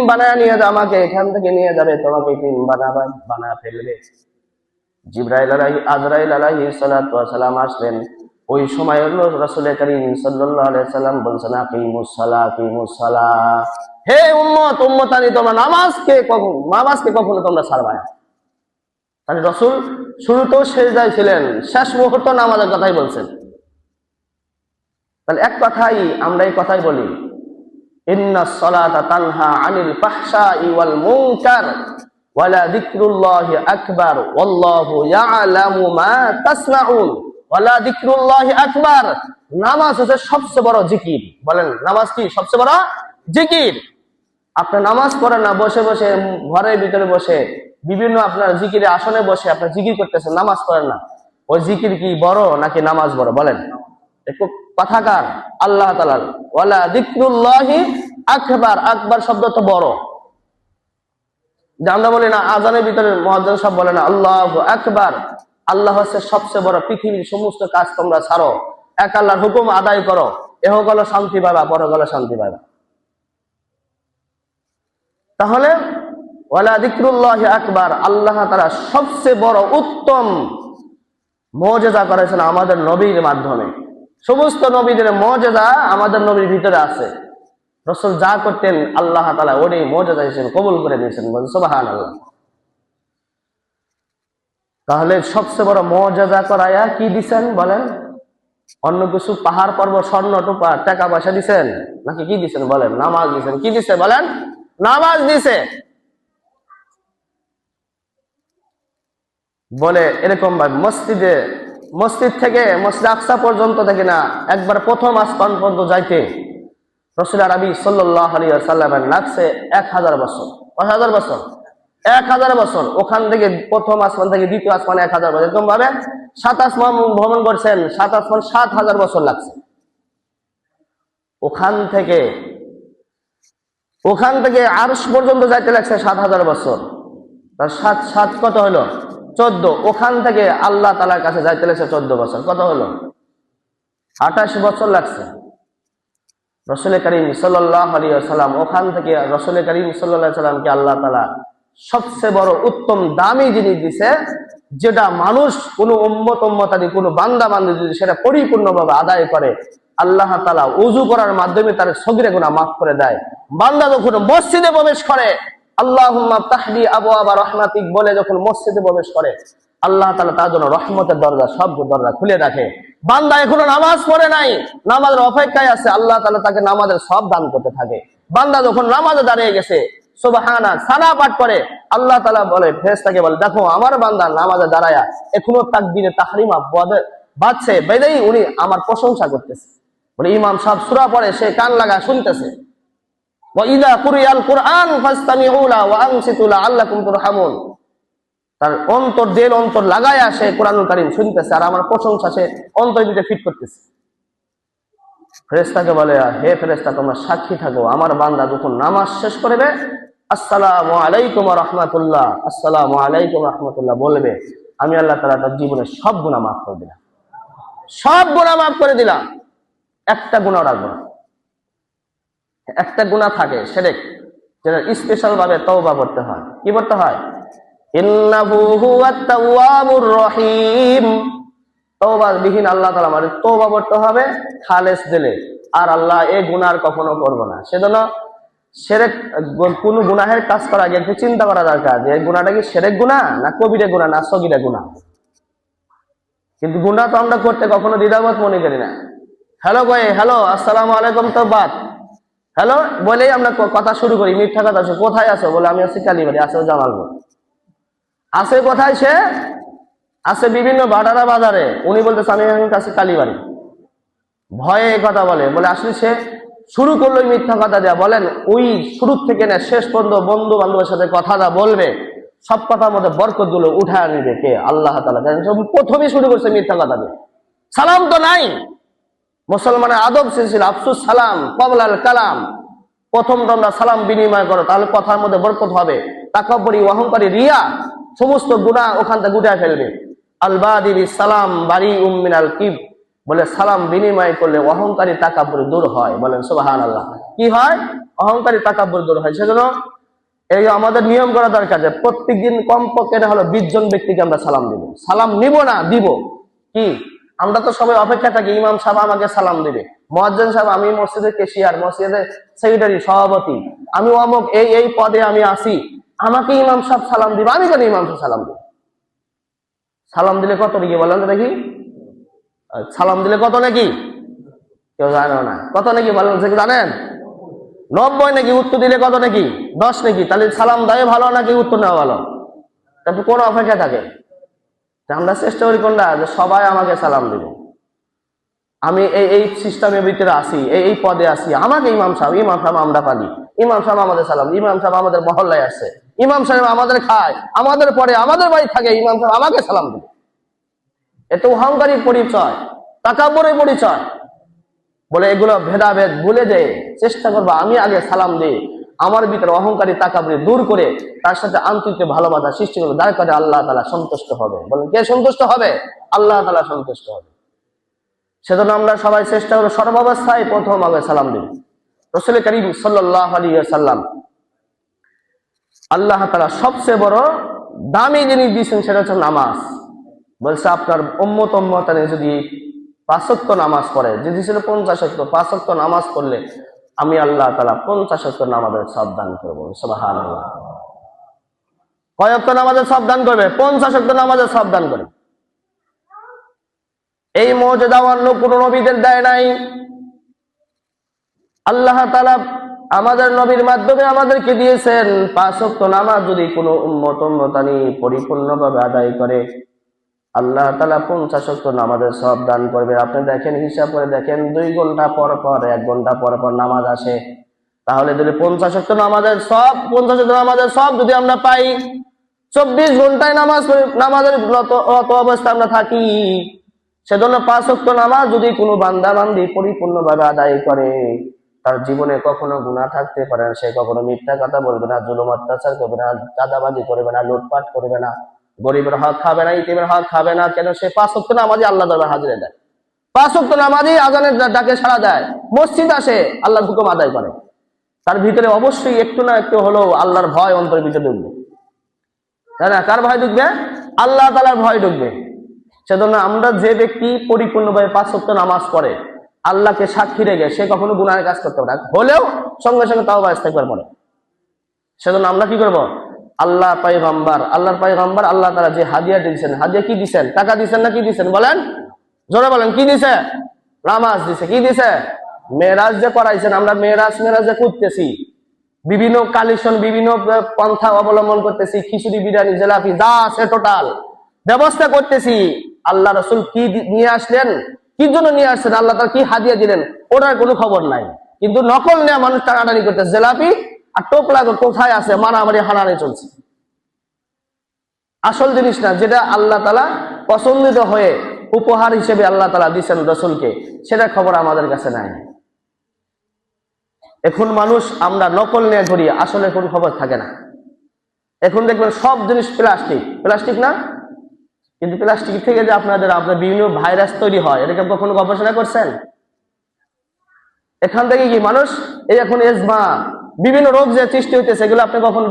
বানায় নিয়ে যাবে, আমাকে এখান থেকে নিয়ে যাবে, তোমাকে ইতিম বানা ফেলবে। আজরাইল আলাইহিস সালাতু ওয়াস সালাম আসলেন। ওই সময় হলো রাসূল করিম সাল্লাল্লাহু আলাইহি সাল্লাম বলছেন, আকিমুস সালাহ, হে উম্মতানি, তোমরা নামাজকে কখনো তোমরা ছাড়বা না। তাহলে রাসূল শুরুতেও সিজদায় ছিলেন, শেষ মুহূর্তে নামাজের কথাই বলছেন। তাহলে এক কথাই আমরা এই কথাই বলি, ইন্নাস সালাতা তানহা আনিল ফাহশাই ওয়াল মুনকার ওয়ালা যিকরুল্লাহি আকবার ওয়াল্লাহু ইয়ালামু মা তাসমাউন। ওয়ালা যিকরুল্লাহি আকবার, নামাজ হচ্ছে সবচেয়ে বড় জিকির। বলেন, নামাজ কি সবচেয়ে বড় জিকির? আপনি নামাজ পড়েন না, বসে বসে ঘরের ভিতরে বসে বিভিন্ন আপনার জিকিরে আসনে বসে আপনি জিকির করতেছেন, নামাজ পড়েন না। ওই জিকির কি বড় নাকি নামাজ বড়? বলেন, একটু কথাকার আল্লাহ তাআলা ওয়ালা যিকরুল্লাহি আকবার, আকবার শব্দ তো বড়। যে আমরা বলি না আযানের ভিতরে মুয়াজ্জিন সাহেব বলে না আল্লাহু আকবার, আল্লাহ হচ্ছে সবচেয়ে বড়। পৃথিবীর সমস্ত কাজ তোমরা ছাড়ো, এক আল্লাহর হুকুম আদায় করো, ইহকালে শান্তি পাবা, পরকালে শান্তি পাবা। তাহলে ওয়ালা যিকরুল্লাহি আকবার, আল্লাহ তাআলা সবচেয়ে বড় উত্তম মুজিজা করেছেন আমাদের নবীর মাধ্যমে। সমস্ত নবীদের মুজিজা আমাদের নবীর ভিতরে আছে। রাসূল যা করতেন আল্লাহ তাআলা ওই মুজিজা হিসেবে কবুল করে দিয়েছেন। বলেন সুবহানাল্লাহ। তাহলে সবচেয়ে বড় মুজিজা করায়া কি দিবেন? বলেন, অন্য কিছু পাহাড় পর্বত স্বর্ণ টুপা টাকা পয়সা দিবেন নাকি কি দিবেন? বলেন, নামাজ দিবেন। কি দিছে? বলেন, নামাজ দিছে। বলে এরকম ভাবে মসজিদ থেকে মসজিদ আকসা পর্যন্ত দেখে না, একবার প্রথম আসমান পর্যন্ত যাইতে রাসূল আরবি সাল্লাল্লাহু আলাইহি ওয়াসাল্লামের লাগছে 1000 বছর। 1000 বছর, 1000 বছর। ওখান থেকে প্রথম আসমান থেকে দ্বিতীয় আসমান 1000 বছর। এরকম ভাবে 7 আসমান ভ্রমণ করছেন, 7 আসমান 7000 বছর লাগছে। ওখান থেকে আরশ পর্যন্ত যাইতে লাগছে 7000 বছর। তার 7 কত হলো? 14। ওখান থেকে আল্লাহ তাআলার কাছে যাইতে লাগছে 14 বছর। কত হলো? 28 বছর লাগছে। রাসূল করিম সাল্লাল্লাহু আলাইহি ওয়াসাল্লাম ওখান থেকে রাসূল করিম সাল্লাল্লাহু আলাইহি ওয়াসাল্লামকে আল্লাহ তাআলা সবচেয়ে বড় উত্তম দামি জিনিস দিছে, যেটা মানুষ কোন উম্মতাদি কোন বান্দা যদি সেটা পরিপূর্ণভাবে আদায় করে, আল্লাহ তাআলা ওযু করার মাধ্যমে তার সগীরা গুনাহ মাফ করে দেয়। বান্দা যখন মসজিদে প্রবেশ করে, আল্লাহুম্মা তাহদি আবওয়াবা রাহমাতিক বলে যখন মসজিদে প্রবেশ করে, আল্লাহ তাআলা তার জন্য রহমতের দরজা, সব দরজা খুলে রাখে। বান্দা এখনো নামাজ পড়ে নাই, নামাজের অপেক্ষায় আছে, আল্লাহ তাআলা তাকে নামাজের সব দান করতে থাকে। বান্দা যখন নামাজে দাঁড়িয়ে গেছে, সুবহানা সানা পাঠ করে, আল্লাহ তাআলা বলে, ফেরেশতাকে বলে, দেখো আমার বান্দা নামাজে দাঁড়ায়া এখনো তাকবীরে তাহরিমা বাজছে, বেদেই উনি আমার প্রশংসা করতেছে। বলে ইমাম সাহেব সূরা পড়ে, সে কান লাগা শুনতেছে। ওয়া ইযা কুরিয়াল কুরআন ফাসতামিউ লাহু ওয়া আনসিতু লাআল্লাকুম তুরহামুন। তার অন্তর লাগায়া সে কোরআনুল কারীম শুনতেছে, আর আমার প্রশংসা সে অন্তর দিতে ফিট করতেছে। ফেরেশতাকে বলে, হে ফেরেশতা, তোমরা সাক্ষী থাকো, আমার বান্দা যখন নামাজ শেষ করবে, আসসালামু আলাইকুম ওয়া রাহমাতুল্লাহ, আসসালামু আলাইকুম ওয়া রাহমাতুল্লাহ বলবে, আমি আল্লাহ তাআলা তার জীবনের সব গুনাহ মাফ করে দিলাম, সব গুনাহ মাফ করে দিলাম, একটা গুনাহ রাখবো না। একটা গুনাহ থাকে শিরক, যেটা স্পেশাল ভাবে তওবা করতে হয়। কি করতে হয়? ইন্নাহু হুয়াত তাওয়াবুর রহিম। তওবা বিহীন আল্লাহ তাআলা মানে তওবা করতে হবে খালেস দিলে, আর আল্লাহ এই গুনাহ কখনো করব না। সেজন্য শিরক কোন গুনাহের কাজ করার আগে একটু চিন্তা করা দরকার যে এই গুনাহটা কি শিরক গুনাহ না কবিরা গুনাহ না সগীরা গুনাহ। কিন্তু গুনাহ তো আমরা করতে কখনো দ্বিধাবোধ মনে করি না। হ্যালো আসসালামু আলাইকুম, তওবাত হ্যালো বলেই আমরা কথা শুরু করি, মিথ্যা কথা। কোথায় আছো? বলে আমি আছি কালীবাড়ি। আছে জামালপুর। আছে কোথায়? সে আছে বিভিন্ন ভাড়ারা বাজারে। উনি বলতেছে আমি কাছে কালীবাড়ি। ভয়ে কথা বলে আসলে সে শুরু করলো মিথ্যা কথা দেয়া। বলেন ওই শুরু থেকে না শেষ পর্যন্ত বন্ধু বান্ধবের সাথে কথাটা বলবে, সব কথার মধ্যে বরকত গুলো উঠায় নিবে কে? আল্লাহ তাআলা। প্রথমেই শুরু করছে মিথ্যা কথা দিয়ে। সালাম তো নাই। মুসলমানের আদব ছিল আফসুস সালাম ক্বাবলাল কালাম। প্রথম তোমরা সালাম বিনিময় করো, তাহলে কথার মধ্যে বরকত হবে। তাকাব্বুরি অহংকারী রিয়া সমস্ত গুনাহ ওখান থেকে গুটায় ফেলবে। আল বাদিবি সালাম বারিউম মিনাল কিব। বলে সালাম বিনিময় করলে অহংকারী তাকাব্বুর দূর হয়। বলেন সুবহানাল্লাহ। কি হয়? অহংকারী তাকাব্বুর দূর হয়। সেজন্য এই আমাদের নিয়ম করা দরকার যে প্রত্যেকদিন কমপক্ষে এটা হলো 20 জন ব্যক্তিকে আমরা সালাম দিব। সালাম নিব না, দিব কি? আমরা তো সবাই অপেক্ষা থাকি ইমাম সাহেব আমাকে সালাম দিবে, মুয়াজ্জিন সাহেব, আমি মসজিদের কেশিয়ার, মসজিদের সেক্রেটারি, সভাপতি, আমি অমুক এই এই পদে আমি আসি, আমাকে ইমাম সাহেব সালাম দিবে, আমি কেন ইমাম সাহেব সালাম দিব? সালাম দিলে কত নাকি বলেন তো দেখি? সালাম দিলে কত নাকি? কেউ জানো না কত নাকি বলেন, জানেন? 90 নাকি? উত্তর দিলে কত নাকি? 10 নাকি? তাহলে সালাম দেয় ভালো নাকি উত্তর নেওয়া ভালো? তারপর কোন অপেক্ষা থাকে? আমরা চেষ্টা করি কোনটা, যে সবাই আমাকে সালাম দিবে, আমি এই এই সিস্টেমের ভিতরে আসি, এই পদে আসি, আমাকে ইমাম সাহেব আমরা পালি, ইমাম সাহেব আমাদের সালাম, ইমাম সাহেব আমাদের মহল্লায় আসে, ইমাম সাহেব আমাদের খায়, আমাদের পরে আমাদের বাড়ি থাকে, ইমাম সাহেব আমাকে সালাম দিবে। এত অহংকারী পরিচয়, তাকাব্বুরের পরিচয়। বলে এগুলো ভেদাভেদ ভুলে যেয়ে চেষ্টা করবো আমি আগে সালাম দিই, আমার ভিতরে অহংকারী তাকাব্বুরি দূর করে তার সাথে আন্তরিক ভালোবাসা সৃষ্টি করবো, যার কারণে আল্লাহ তাআলা সন্তুষ্ট হবে। বলেন কে সন্তুষ্ট হবে? আল্লাহ তাআলা সন্তুষ্ট হবে। সেজন্য আমরা সবাই চেষ্টা করবো সর্বাবস্থায় প্রথম আগে সালাম দিই। রাসূল করিম সাল্লাল্লাহু আলাইহি ওয়াসাল্লাম, আল্লাহ তাআলা সবচেয়ে বড় দামি জিনিস দিয়েছেন, সেটা হচ্ছে নামাজ। বলছে আপনার উম্মত যদি 5 ওয়াক্ত নামাজ পড়ে, যদি ছিল 50 ওয়াক্ত, 5 ওয়াক্ত নামাজ পড়লে আমি আল্লাহ তাআলা 50 ওয়াক্ত নামাজের সওয়াব দান করব। সুবহানাল্লাহ। কয় ওয়াক্ত নামাজের সওয়াব দান করবে? 50 ওয়াক্ত নামাজের সওয়াব দান করবে। এই মর্যাদা অন্য কোন নবীদের দেয় নাই। আল্লাহ তাআলা আমাদের নবীর মাধ্যমে আমাদেরকে দিয়েছেন 5 ওয়াক্ত নামাজ যদি কোনো উম্মতানি পরিপূর্ণভাবে আদায় করে, আল্লাহ তাআলা 50 ওয়াক্ত নামাজের সওয়াব দান করবে। আপনি দেখেন, হিসাব করে দেখেন, 2 ঘন্টা পর পর 1 ঘন্টা পর পর নামাজ আসে, তাহলে যদি 50 ওয়াক্ত নামাজের সওয়াব, 50 ওয়াক্ত নামাজের সওয়াব যদি আমরা পাই, 24 ঘন্টায় নামাজের অত অবস্থা আমরা থাকি। সেজন্য 5 ওয়াক্ত নামাজ যদি কোনো বান্দা বান্দি পরিপূর্ণভাবে আদায় করে, তার জীবনে কখনো গুনাহ থাকতে পারে না, সে কখনো মিথ্যা কথা বলবে না, জুলুম অত্যাচার করবে না, চাঁদাবাজি করবে না, লুটপাট করবে না, গরিবের হক খাবে না, ইতিমের হক খাবে না। কেন? সে 5 ওয়াক্ত নামাজই আল্লাহ দরবারে হাজিরা দেয়, 5 ওয়াক্ত নামাজই আজানের ডাকে সাড়া দেয়, মসজিদ আসে, আল্লাহর হুকুম আদায় করে। তার ভিতরে অবশ্যই একটু না একটু হলেও আল্লাহর ভয় অন্তরের ভিতরে ঢুকবে, তাই না? কার ভয় ঢুকবে? আল্লাহ তাআলার ভয় ঢুকবে। সেজন্য আমরা যে ব্যক্তি পরিপূর্ণভাবে 5 ওয়াক্ত নামাজ পড়ে, আল্লাহকে সাক্ষী রেখে, সে কখনো গুনাহের কাজ করতে পারে না, হলেও সঙ্গে সঙ্গে তাওবা ইস্তেগফার পড়ে। সেজন্য আমরা কি করব? আল্লাহর পয়গম্বর আল্লাহ তাআলা যে হাদিয়া দিয়েছেন, হাদিয়া কি দিয়েছেন? টাকা দিয়েছেন না কি দিয়েছেন? বলেন, জোরে বলেন, কি দিয়েছে? নামাজ দিয়েছে। কি দিয়েছে? মেরাজ যে করাইছেন, আমরা মেরাজ যে করতেছি, বিভিন্ন কালেকশন, বিভিন্ন পন্থা অবলম্বন করতেছি, খিচুড়ি, বিরিয়ানি, জিলাপি যা আছে টোটাল ব্যবস্থা করতেছি। আল্লাহ রাসূল কি নিয়ে আসলেন, কি জন্য নিয়ে আসছেন, আল্লাহ তাআলা কি হাদিয়া দিলেন, ওটার কোনো খবর নাই। কিন্তু নকল নিয়ে মানুষ টানাটানি করতেছে, জিলাপি আর টোপলা কোথায় আছে, মারামারি হানাহানি চলছে। আসল জিনিস না, যেটা আল্লাহ তাআলা পছন্দিত হয়ে উপহার হিসেবে আল্লাহ তাআলা দিয়েছেন রাসূলকে, সেটার খবর আমাদের কাছে নাই। এখন মানুষ আমরা নকল নিয়ে ঘুরি, আসলে কোন খবর থাকে না। এখন দেখবেন সব জিনিস প্লাস্টিক না, কিন্তু প্লাস্টিক থেকে যে আপনার বিভিন্ন ভাইরাস তৈরি হয়, এটাকে কখনো গবেষণা করছেন? এখান থেকে কি মানুষ এই এখন এজমা, বিভিন্ন রোগ যে সৃষ্টি হইতেছে, এগুলো আপনি কখন